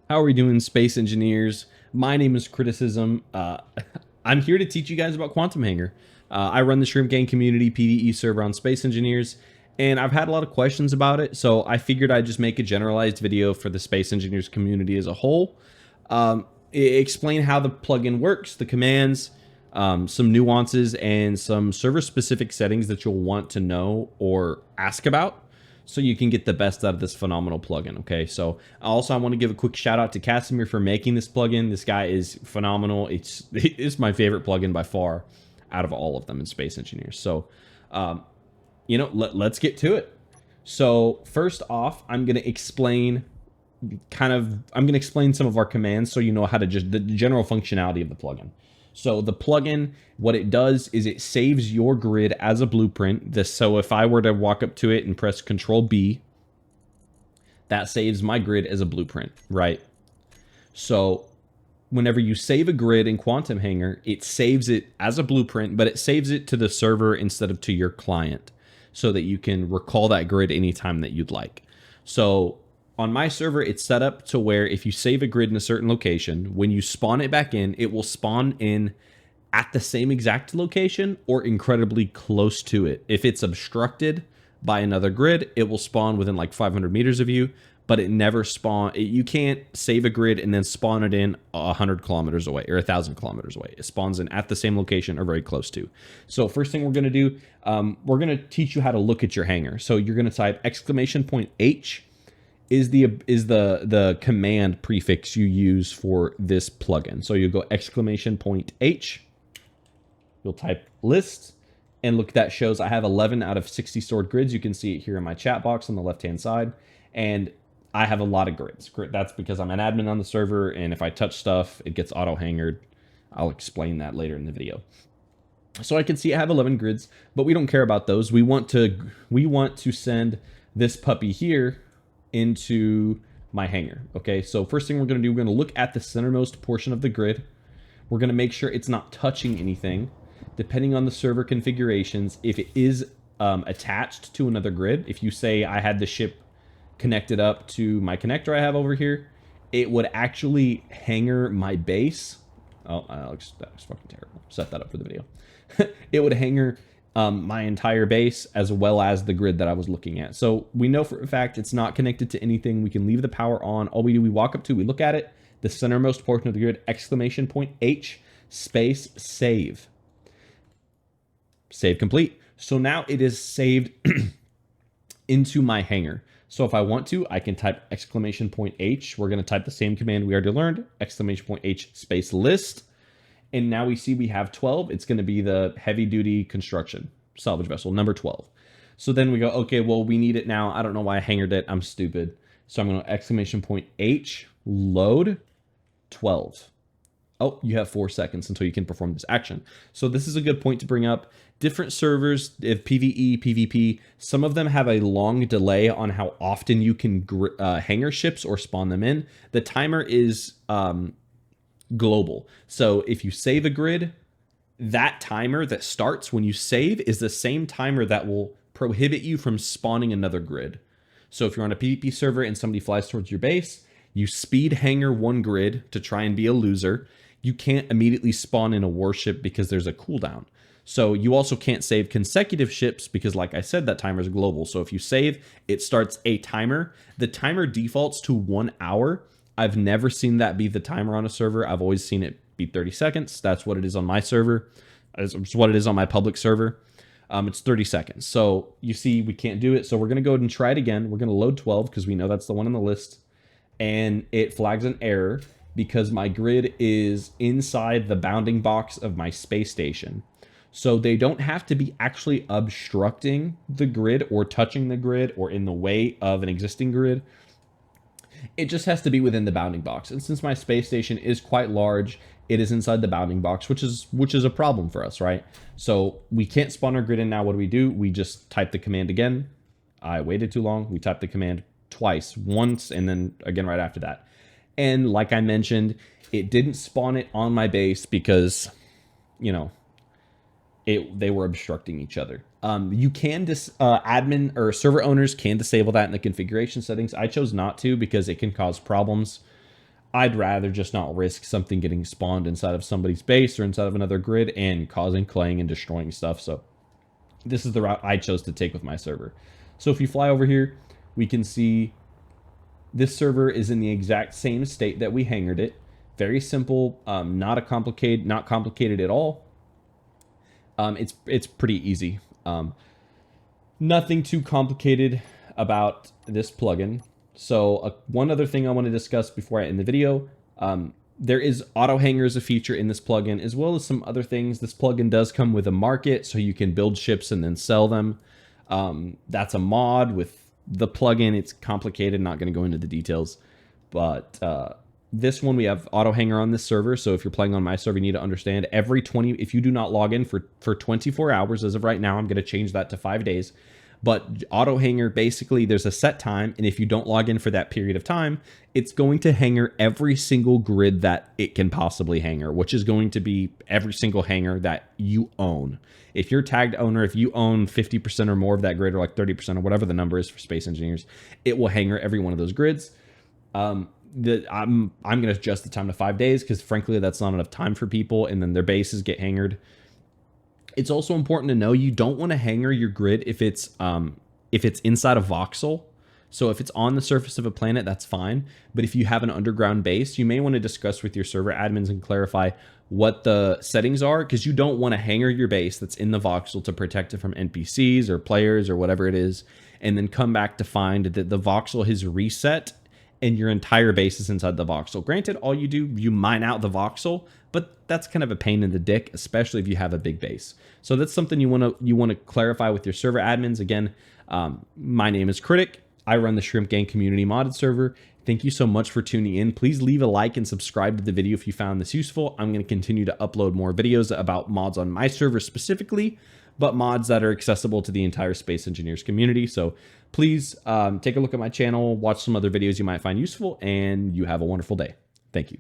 How are we doing, space engineers? My name is Criticism. I'm here to teach you guys about QuantumHangar. I run the Shrimp Gang community PvE server on Space Engineers, and I've had a lot of questions about it, so I figured I'd just make a generalized video for the Space Engineers community as a whole. Explain how the plugin works, the commands, some nuances, and some server-specific settings that you'll want to know or ask about, so you can get the best out of this phenomenal plugin. Okay, so also I want to give a quick shout out to Casimir for making this plugin. This guy is phenomenal. It's my favorite plugin by far out of all of them in Space Engineers. So let's get to it. So first off, I'm going to explain some of our commands so you know how to just the general functionality of the plugin. So the plugin, what it does is it saves your grid as a blueprint. So if I were to walk up to it and press Control B, that saves my grid as a blueprint, right? So whenever you save a grid in QuantumHangar, it saves it as a blueprint, but it saves it to the server instead of to your client so that you can recall that grid anytime that you'd like. So on my server, it's set up to where if you save a grid in a certain location, when you spawn it back in, it will spawn in at the same exact location or incredibly close to it. If it's obstructed by another grid, it will spawn within like 500 meters of you, but it never you can't save a grid and then spawn it in 100 kilometers away or 1,000 kilometers away. It spawns in at the same location or very close to. So first thing we're going to do, we're going to teach you how to look at your hangar. So you're going to type !H is the command prefix you use for this plugin. So you go !H, you'll type list, and look, that shows I have 11 out of 60 stored grids. You can see it here in my chat box on the left hand side, and I have a lot of grids. That's because I'm an admin on the server, and if I touch stuff, it gets auto-hangered. I'll explain that later in the video. So I can see I have 11 grids, but we don't care about those. We want to send this puppy here into my hangar. Okay, so first thing we're going to do, we're going to look at the centermost portion of the grid. We're going to make sure it's not touching anything. Depending on the server configurations, if it is attached to another grid, if you say I had the ship connected up to my connector I have over here, it would actually hangar my base. Oh, that was fucking terrible. Set that up for the video. It would hangar my entire base as well as the grid that I was looking at. So we know for a fact it's not connected to anything. We can leave the power on. All we do, we walk up to, we look at it, the centermost portion of the grid, !H space save. Save complete. So now it is saved into my hangar. So if I want to, I can type !H. We're going to type the same command we already learned, !H space list. And now we see we have 12. It's going to be the heavy duty construction salvage vessel, number 12. So then we go, okay, well, we need it now. I don't know why I hangered it. I'm stupid. So I'm going to !H load 12. Oh, you have 4 seconds until you can perform this action. So this is a good point to bring up. Different servers, if PvE, PvP, some of them have a long delay on how often you can hangar ships or spawn them in. The timer is global. So if you save a grid, that timer that starts when you save is the same timer that will prohibit you from spawning another grid. So if you're on a PvP server and somebody flies towards your base, you speed hangar one grid to try and be a loser. You can't immediately spawn in a warship because there's a cooldown. So you also can't save consecutive ships because, like I said, that timer is global. So if you save, it starts a timer. The timer defaults to 1 hour. I've never seen that be the timer on a server. I've always seen it be 30 seconds. That's what it is on my server. It's what it is on my public server. It's 30 seconds. So you see we can't do it. So we're going to go ahead and try it again. We're going to load 12 because we know that's the one on the list. And it flags an error because my grid is inside the bounding box of my space station. So they don't have to be actually obstructing the grid or touching the grid or in the way of an existing grid. It just has to be within the bounding box. And since my space station is quite large, it is inside the bounding box, which is a problem for us, right? So we can't spawn our grid in now. What do? We just type the command again. I waited too long. We typed the command twice, once, and then again right after that. And like I mentioned, it didn't spawn it on my base because, you know, they were obstructing each other. You can admin or server owners can disable that in the configuration settings. I chose not to because it can cause problems. I'd rather just not risk something getting spawned inside of somebody's base or inside of another grid and causing claying and destroying stuff. So this is the route I chose to take with my server. So if you fly over here, we can see this server is in the exact same state that we hangared it. Very simple, not complicated at all. It's pretty easy. Nothing too complicated about this plugin. So one other thing I want to discuss before I end the video, there is auto hanger as a feature in this plugin, as well as some other things. This plugin does come with a market, so you can build ships and then sell them. That's a mod with the plugin. It's complicated, not going to go into the details, but this one, we have auto hanger on this server. So if you're playing on my server, you need to understand if you do not log in for 24 hours, as of right now, I'm going to change that to 5 days. But auto hanger, basically there's a set time, and if you don't log in for that period of time, it's going to hanger every single grid that it can possibly hanger, which is going to be every single hanger that you own. If you're tagged owner, if you own 50% or more of that grid, or like 30% or whatever the number is for space engineers, it will hanger every one of those grids. I'm going to adjust the time to 5 days because frankly that's not enough time for people, and then their bases get hangered. It's also important to know you don't want to hanger your grid if it's inside a voxel. So if it's on the surface of a planet, that's fine. But if you have an underground base, you may want to discuss with your server admins and clarify what the settings are, because you don't want to hanger your base that's in the voxel to protect it from NPCs or players or whatever it is, and then come back to find that the voxel has reset and your entire base is inside the voxel. Granted, all you do, you mine out the voxel, but that's kind of a pain in the dick, especially if you have a big base. So that's something you want to clarify with your server admins. Again, my name is Critic. I run the Shrimp Gang community modded server. Thank you so much for tuning in. Please leave a like and subscribe to the video if you found this useful. I'm going to continue to upload more videos about mods on my server specifically, but mods that are accessible to the entire Space Engineers community. So please take a look at my channel, watch some other videos you might find useful, and you have a wonderful day. Thank you.